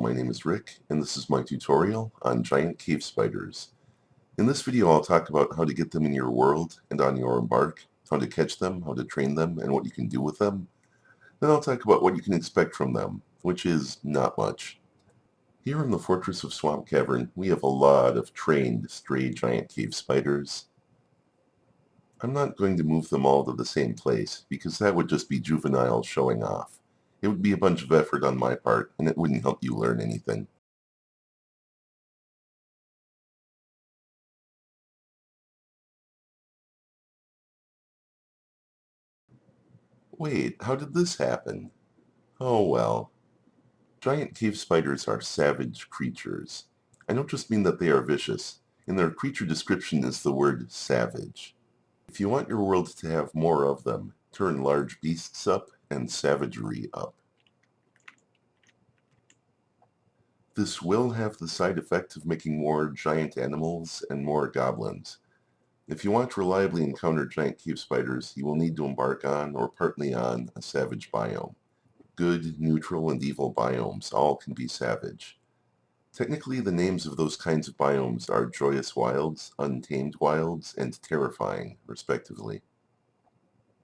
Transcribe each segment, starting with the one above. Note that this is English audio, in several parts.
my name is Rick, and this is my tutorial on giant cave spiders. In this video I'll talk about how to get them in your world and on your embark, how to catch them, how to train them, and what you can do with them. Then I'll talk about what you can expect from them, which is not much. Here in the Fortress of Swamp Cavern, we have a lot of trained stray giant cave spiders. I'm not going to move them all to the same place, because that would just be juvenile showing off. It would be a bunch of effort on my part, and it wouldn't help you learn anything. Wait, how did this happen? Oh well. Giant cave spiders are savage creatures. I don't just mean that they are vicious. In their creature description is the word savage. If you want your world to have more of them, turn large beasts up and savagery up. This will have the side effect of making more giant animals and more goblins. If you want to reliably encounter giant cave spiders, you will need to embark on, or partly on, a savage biome. Good, neutral, and evil biomes all can be savage. Technically, the names of those kinds of biomes are Joyous Wilds, Untamed Wilds, and Terrifying, respectively.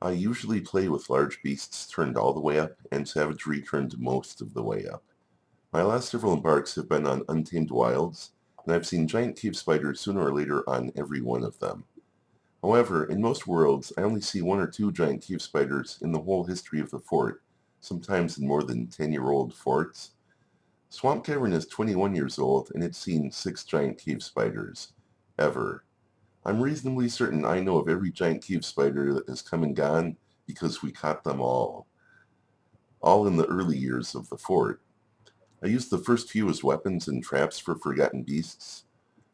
I usually play with large beasts turned all the way up, and savagery turned most of the way up. My last several embarks have been on Untamed Wilds, and I've seen giant cave spiders sooner or later on every one of them. However, in most worlds, I only see 1 or 2 giant cave spiders in the whole history of the fort, sometimes in more than 10-year-old forts. Swamp Cavern is 21 years old, and it's seen 6 giant cave spiders. Ever. I'm reasonably certain I know of every giant cave spider that has come and gone because we caught them all. All in the early years of the fort. I used the first few as weapons and traps for forgotten beasts.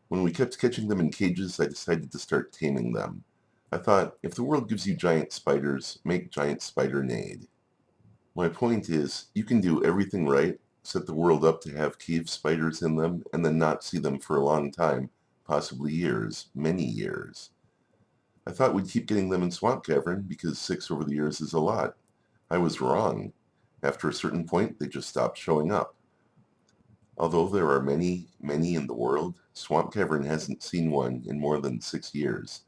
When we kept catching them in cages, I decided to start taming them. I thought, if the world gives you giant spiders, make giant spider-nade. My point is, you can do everything right, set the world up to have cave spiders in them, and then not see them for a long time, possibly years, many years. I thought we'd keep getting them in Swamp Cavern, because 6 over the years is a lot. I was wrong. After a certain point, they just stopped showing up. Although there are many, many in the world, Swamp Cavern hasn't seen one in more than 6 years.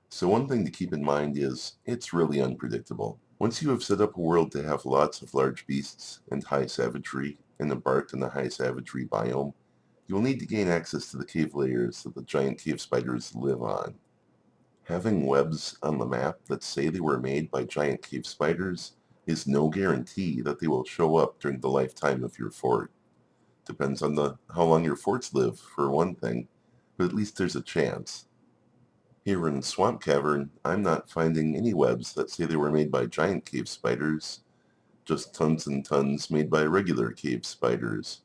So one thing to keep in mind is, it's really unpredictable. Once you have set up a world to have lots of large beasts and high savagery, and embarked on the high savagery biome, you will need to gain access to the cave layers that the giant cave spiders live on. Having webs on the map that say they were made by giant cave spiders is no guarantee that they will show up during the lifetime of your fort. Depends on how long your forts live, for one thing, but at least there's a chance. Here in Swamp Cavern, I'm not finding any webs that say they were made by giant cave spiders, just tons and tons made by regular cave spiders.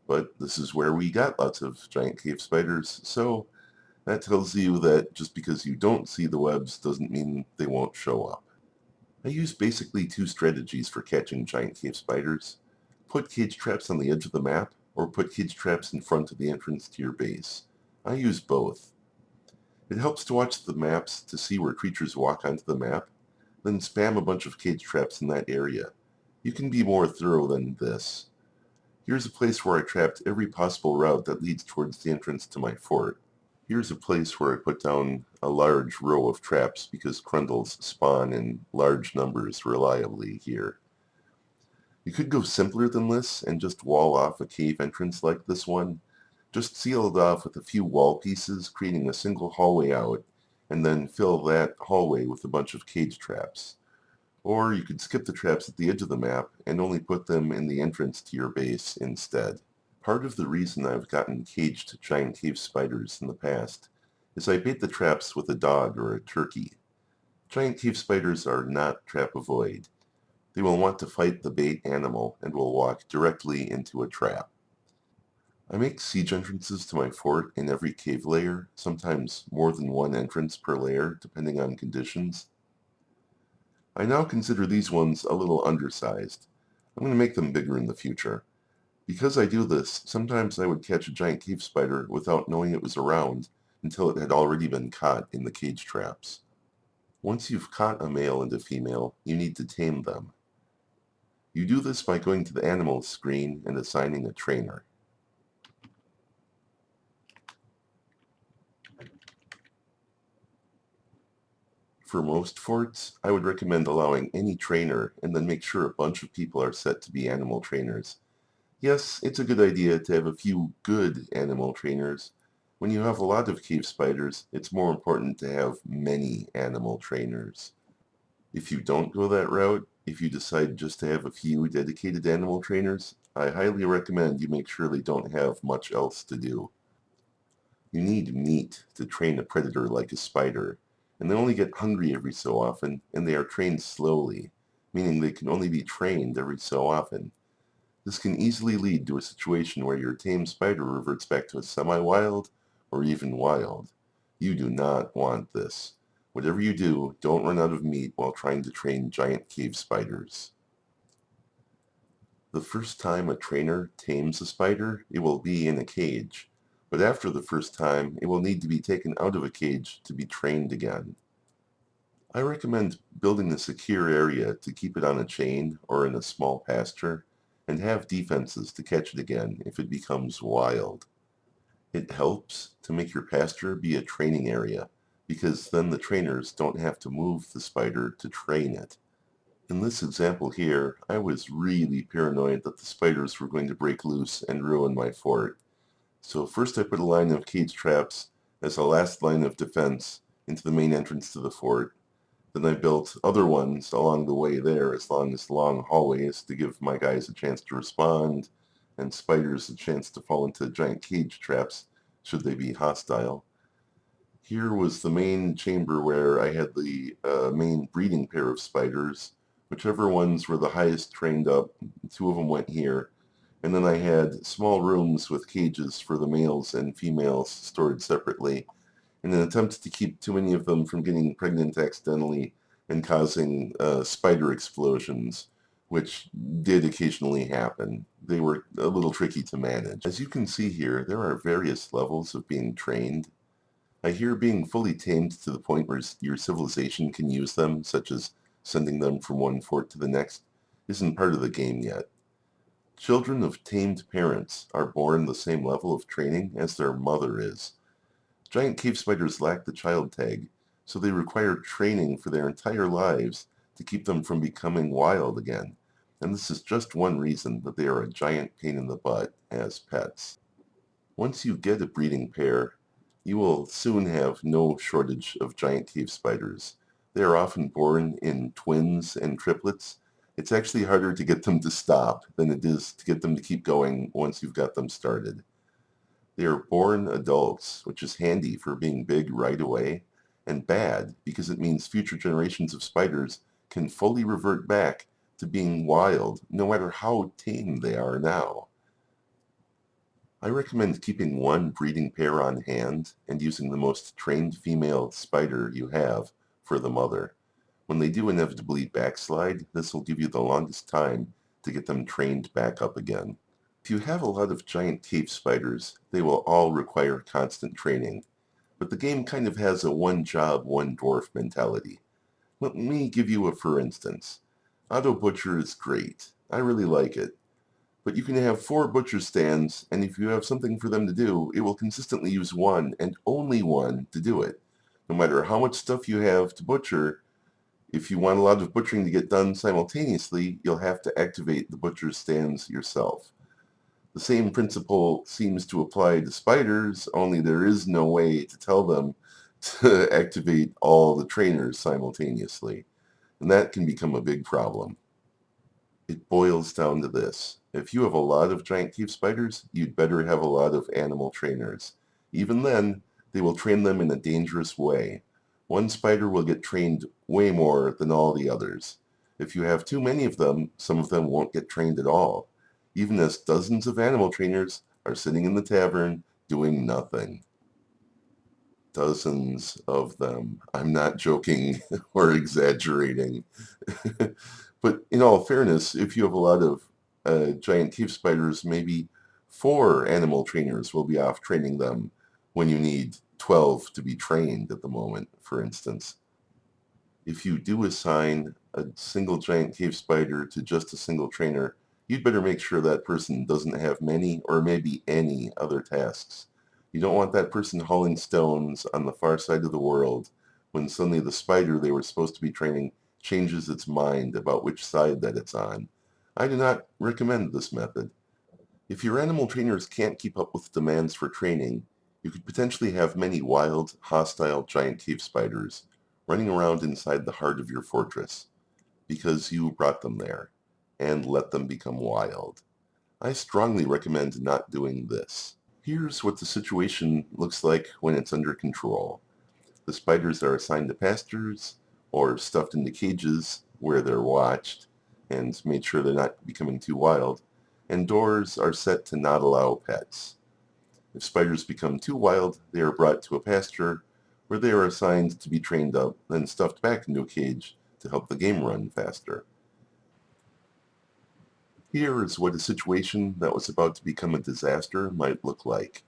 But this is where we got lots of giant cave spiders, so that tells you that just because you don't see the webs doesn't mean they won't show up. I use basically 2 strategies for catching giant cave spiders. Put cage traps on the edge of the map, or put cage traps in front of the entrance to your base. I use both. It helps to watch the maps to see where creatures walk onto the map, then spam a bunch of cage traps in that area. You can be more thorough than this. Here's a place where I trapped every possible route that leads towards the entrance to my fort. Here's a place where I put down a large row of traps because Crundles spawn in large numbers reliably here. You could go simpler than this and just wall off a cave entrance like this one. Just seal it off with a few wall pieces, creating a single hallway out, and then fill that hallway with a bunch of cage traps. Or you could skip the traps at the edge of the map and only put them in the entrance to your base instead. Part of the reason I've gotten caged giant cave spiders in the past is I bait the traps with a dog or a turkey. Giant cave spiders are not trap-avoid. They will want to fight the bait animal and will walk directly into a trap. I make siege entrances to my fort in every cave layer, sometimes more than 1 entrance per layer, depending on conditions. I now consider these ones a little undersized. I'm going to make them bigger in the future. Because I do this, sometimes I would catch a giant cave spider without knowing it was around until it had already been caught in the cage traps. Once you've caught a male and a female, you need to tame them. You do this by going to the animals screen and assigning a trainer. For most forts, I would recommend allowing any trainer and then make sure a bunch of people are set to be animal trainers. Yes, it's a good idea to have a few good animal trainers. When you have a lot of cave spiders, it's more important to have many animal trainers. If you don't go that route, if you decide just to have a few dedicated animal trainers, I highly recommend you make sure they don't have much else to do. You need meat to train a predator like a spider, and they only get hungry every so often, and they are trained slowly, meaning they can only be trained every so often. This can easily lead to a situation where your tame spider reverts back to a semi-wild or even wild. You do not want this. Whatever you do, don't run out of meat while trying to train giant cave spiders. The first time a trainer tames a spider, it will be in a cage, but after the first time, it will need to be taken out of a cage to be trained again. I recommend building a secure area to keep it on a chain or in a small pasture, and have defenses to catch it again if it becomes wild. It helps to make your pasture be a training area, because then the trainers don't have to move the spider to train it. In this example here, I was really paranoid that the spiders were going to break loose and ruin my fort. So first I put a line of cage traps as a last line of defense into the main entrance to the fort. Then I built other ones along the way there as long hallways to give my guys a chance to respond and spiders a chance to fall into giant cage traps should they be hostile. Here was the main chamber where I had the main breeding pair of spiders. Whichever ones were the highest trained up, two of them went here. And then I had small rooms with cages for the males and females stored separately in an attempt to keep too many of them from getting pregnant accidentally and causing spider explosions, which did occasionally happen. They were a little tricky to manage. As you can see here, there are various levels of being trained. I hear being fully tamed to the point where your civilization can use them, such as sending them from one fort to the next, isn't part of the game yet. Children of tamed parents are born the same level of training as their mother is. Giant cave spiders lack the child tag, so they require training for their entire lives to keep them from becoming wild again, and this is just one reason that they are a giant pain in the butt as pets. Once you get a breeding pair, you will soon have no shortage of giant cave spiders. They are often born in twins and triplets. It's actually harder to get them to stop than it is to get them to keep going once you've got them started. They are born adults, which is handy for being big right away, and bad because it means future generations of spiders can fully revert back to being wild, no matter how tame they are now. I recommend keeping one breeding pair on hand and using the most trained female spider you have for the mother. When they do inevitably backslide, this will give you the longest time to get them trained back up again. If you have a lot of giant cave spiders, they will all require constant training, but the game kind of has a one job, one dwarf mentality. Let me give you a for instance. Auto Butcher is great. I really like it. But you can have 4 butcher stands, and if you have something for them to do, it will consistently use one and only one to do it. No matter how much stuff you have to butcher, if you want a lot of butchering to get done simultaneously, you'll have to activate the butcher stands yourself. The same principle seems to apply to spiders, only there is no way to tell them to activate all the trainers simultaneously, and that can become a big problem. It boils down to this. If you have a lot of giant cave spiders, you'd better have a lot of animal trainers. Even then, they will train them in a dangerous way. One spider will get trained way more than all the others. If you have too many of them, some of them won't get trained at all, even as dozens of animal trainers are sitting in the tavern doing nothing. Dozens of them. I'm not joking or exaggerating. But in all fairness, if you have a lot of giant cave spiders, maybe 4 animal trainers will be off training them when you need 12 to be trained at the moment, for instance. If you do assign a single giant cave spider to just a single trainer, you'd better make sure that person doesn't have many or maybe any other tasks. You don't want that person hauling stones on the far side of the world when suddenly the spider they were supposed to be training changes its mind about which side that it's on. I do not recommend this method. If your animal trainers can't keep up with demands for training, you could potentially have many wild, hostile giant cave spiders running around inside the heart of your fortress because you brought them there and let them become wild. I strongly recommend not doing this. Here's what the situation looks like when it's under control. The spiders are assigned to pastures or stuffed into cages where they're watched and made sure they're not becoming too wild, and doors are set to not allow pets. If spiders become too wild, they are brought to a pasture where they are assigned to be trained up, then stuffed back into a cage to help the game run faster. Here is what a situation that was about to become a disaster might look like.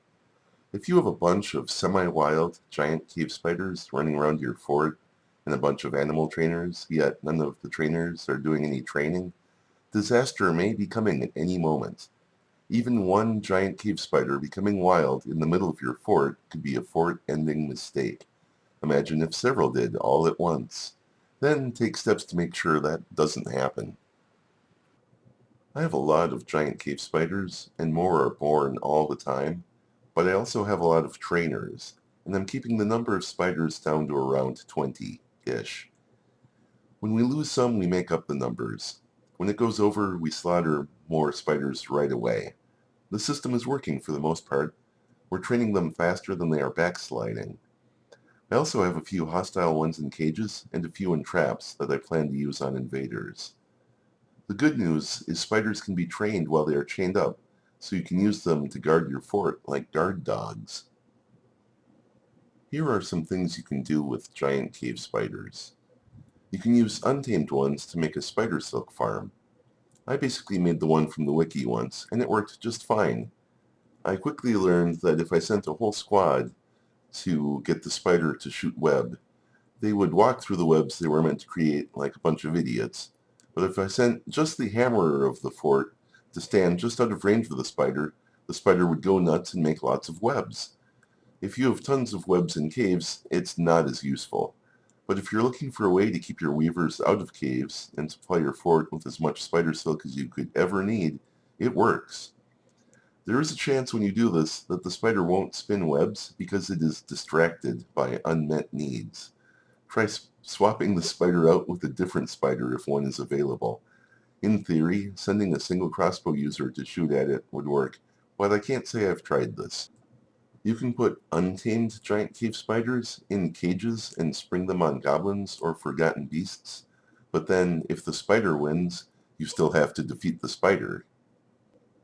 If you have a bunch of semi-wild giant cave spiders running around your fort and a bunch of animal trainers, yet none of the trainers are doing any training, disaster may be coming at any moment. Even one giant cave spider becoming wild in the middle of your fort could be a fort-ending mistake. Imagine if several did all at once. Then take steps to make sure that doesn't happen. I have a lot of giant cave spiders, and more are born all the time, but I also have a lot of trainers, and I'm keeping the number of spiders down to around 20-ish. When we lose some, we make up the numbers. When it goes over, we slaughter more spiders right away. The system is working for the most part. We're training them faster than they are backsliding. I also have a few hostile ones in cages and a few in traps that I plan to use on invaders. The good news is spiders can be trained while they are chained up, so you can use them to guard your fort like guard dogs. Here are some things you can do with giant cave spiders. You can use untamed ones to make a spider silk farm. I basically made the one from the wiki once, and it worked just fine. I quickly learned that if I sent a whole squad to get the spider to shoot web, they would walk through the webs they were meant to create like a bunch of idiots. But if I sent just the hammerer of the fort to stand just out of range of the spider would go nuts and make lots of webs. If you have tons of webs in caves, it's not as useful. But if you're looking for a way to keep your weavers out of caves and supply your fort with as much spider silk as you could ever need, it works. There is a chance when you do this that the spider won't spin webs because it is distracted by unmet needs. Try swapping the spider out with a different spider if one is available. In theory, sending a single crossbow user to shoot at it would work, but I can't say I've tried this. You can put untamed giant cave spiders in cages and spring them on goblins or forgotten beasts, but then if the spider wins, you still have to defeat the spider.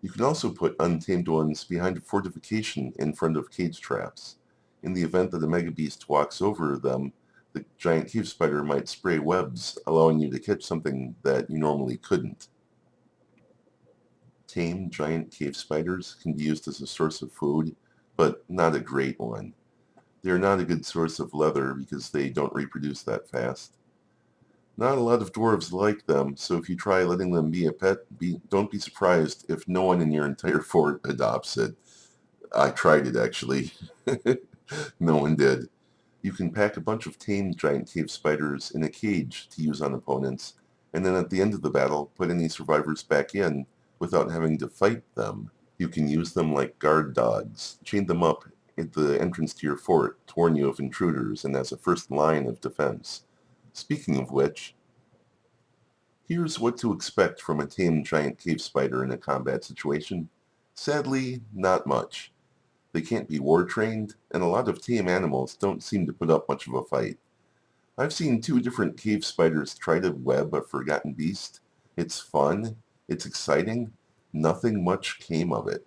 You can also put untamed ones behind a fortification in front of cage traps. In the event that a mega beast walks over them, the giant cave spider might spray webs, allowing you to catch something that you normally couldn't. Tame giant cave spiders can be used as a source of food, but not a great one. They are not a good source of leather because they don't reproduce that fast. Not a lot of dwarves like them, so if you try letting them be a pet, don't be surprised if no one in your entire fort adopts it. I tried it actually. No one did. You can pack a bunch of tamed giant cave spiders in a cage to use on opponents, and then at the end of the battle, put any survivors back in without having to fight them. You can use them like guard dogs. Chain them up at the entrance to your fort to warn you of intruders and as a first line of defense. Speaking of which, here's what to expect from a tamed giant cave spider in a combat situation. Sadly, not much. They can't be war trained, and a lot of tame animals don't seem to put up much of a fight. I've seen 2 different cave spiders try to web a forgotten beast. It's fun, it's exciting, nothing much came of it.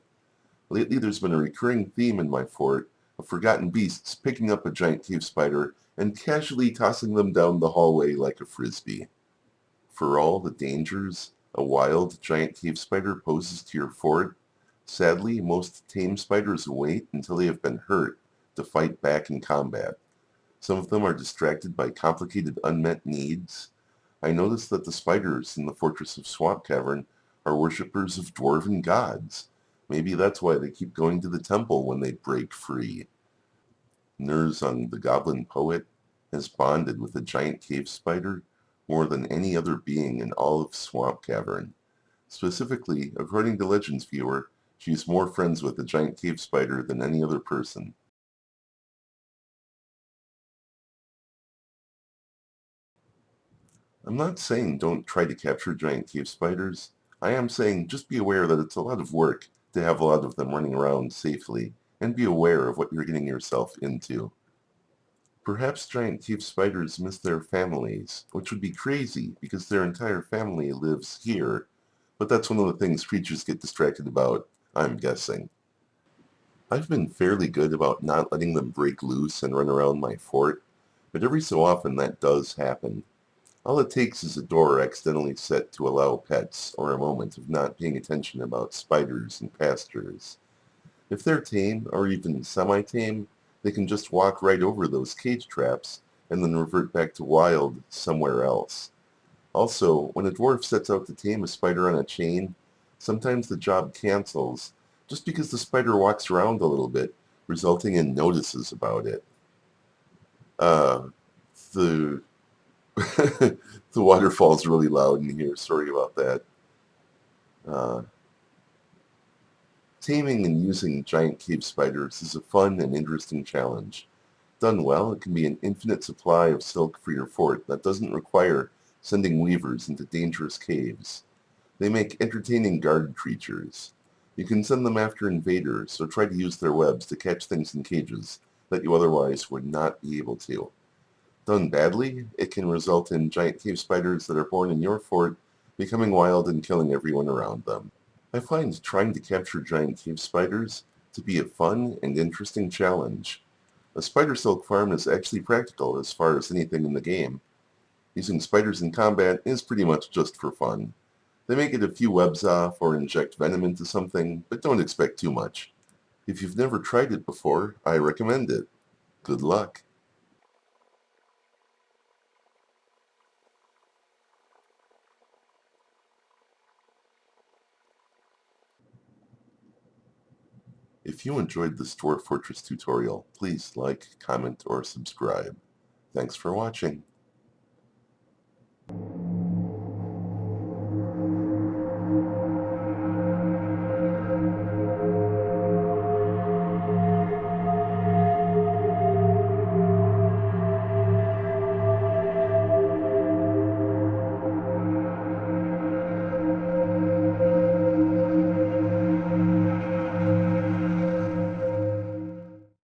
Lately there's been a recurring theme in my fort of forgotten beasts picking up a giant cave spider and casually tossing them down the hallway like a frisbee. For all the dangers a wild giant cave spider poses to your fort, sadly most tame spiders wait until they have been hurt to fight back in combat. Some of them are distracted by complicated unmet needs. I noticed that the spiders in the Fortress of Swamp Cavern are worshippers of dwarven gods. Maybe that's why they keep going to the temple when they break free. Nurzung, the goblin poet, has bonded with a giant cave spider more than any other being in all of Swamp Cavern. Specifically, according to Legends Viewer, she's more friends with the giant cave spider than any other person. I'm not saying don't try to capture giant cave spiders. I am saying just be aware that it's a lot of work to have a lot of them running around safely, and be aware of what you're getting yourself into. Perhaps giant cave spiders miss their families, which would be crazy because their entire family lives here, but that's one of the things creatures get distracted about, I'm guessing. I've been fairly good about not letting them break loose and run around my fort, but every so often that does happen. All it takes is a door accidentally set to allow pets, or a moment of not paying attention about spiders and pastures. If they're tame, or even semi-tame, they can just walk right over those cage traps, and then revert back to wild somewhere else. Also, when a dwarf sets out to tame a spider on a chain, sometimes the job cancels, just because the spider walks around a little bit, resulting in notices about it. Uh, the the waterfall's really loud in here. Sorry about that. Uh, Taming and using giant cave spiders is a fun and interesting challenge. Done well, it can be an infinite supply of silk for your fort that doesn't require sending weavers into dangerous caves. They make entertaining guard creatures. You can send them after invaders, or try to use their webs to catch things in cages that you otherwise would not be able to. Done badly, it can result in giant cave spiders that are born in your fort becoming wild and killing everyone around them. I find trying to capture giant cave spiders to be a fun and interesting challenge. A spider silk farm is actually practical as far as anything in the game. Using spiders in combat is pretty much just for fun. They may get a few webs off or inject venom into something, but don't expect too much. If you've never tried it before, I recommend it. Good luck. If you enjoyed this Dwarf Fortress tutorial, please like, comment, or subscribe. Thanks for watching.